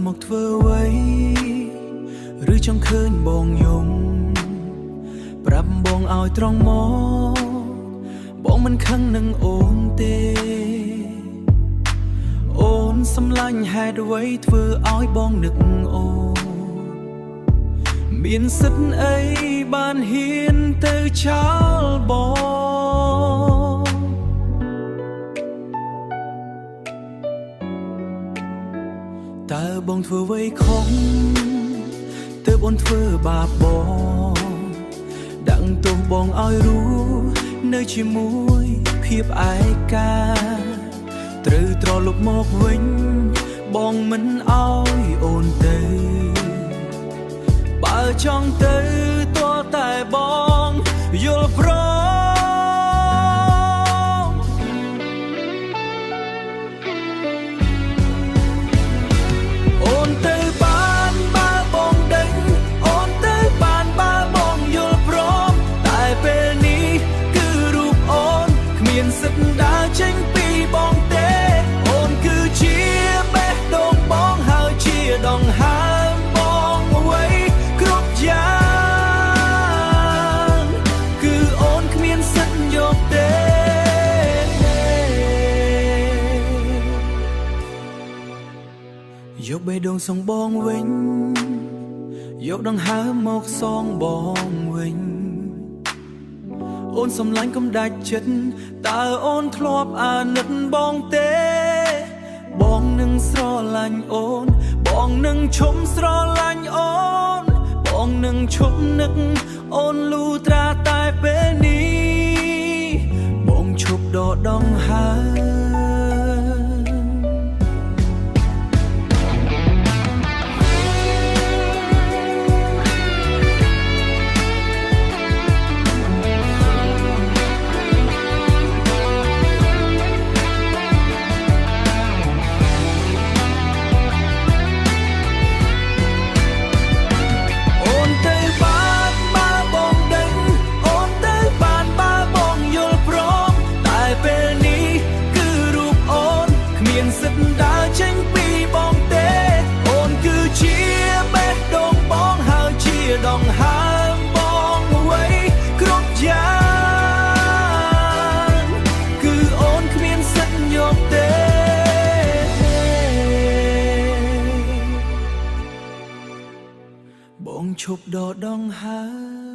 មកធ្វើអ្វីឬចង់ឃើញបងយំប្រាប់បងឲ្យត្រង់មកបងមិនខឹងនឹងអូនទេអូនសម្លាញ់ហេតុអ្វីធ្វើឲ្យបងនឹកអូនមានសិទ្ធអីបានហ៊ានទៅចោលបងតើបងធ្វើអ្វីខុសទើបអូនធ្វើបាបបងដាក់ទោសបងឲ្យរស់នៅជាមួយភាពឯកាត្រូវត្រឡប់មកវិញបងមិនឲ្យអូនទៅបើចង់ទៅទាល់តែបងយល់ព្រមអូនទៅបានបើបងដឹងអូនទៅបានបើបងយល់ព្រមតែពេលនេះគឺរូបអូនគ្មានសិទ្ធដើរចេញពីបងទេអូនគឺជាបេះដូងបងហើយជាដង្ហើមបងអ្វីគ្រប់យ៉ាងគឺអូនគ្មានសិទ្ធយកទេយកបេះដូងសងបងវិញយកដង្ហើមមកសងបងវិញអូនសំឡាញ់កុំដាច់ចិត្តតើអូនធ្លាប់អាណិតបងទេបងនឹងស្រឡាញ់អូនបងនឹងឈុំស្រឡាញ់អូនបងនឹងឈប់នឹកអូនលូត្រាតែពេលនេះបងឈប់ដកដង្ហើមដង្ហើមបងអ្វីគ្រប់យ៉ាងគឺអូនគ្មានសិទ្ធយកទេបងឈប់ដកដង្ហើម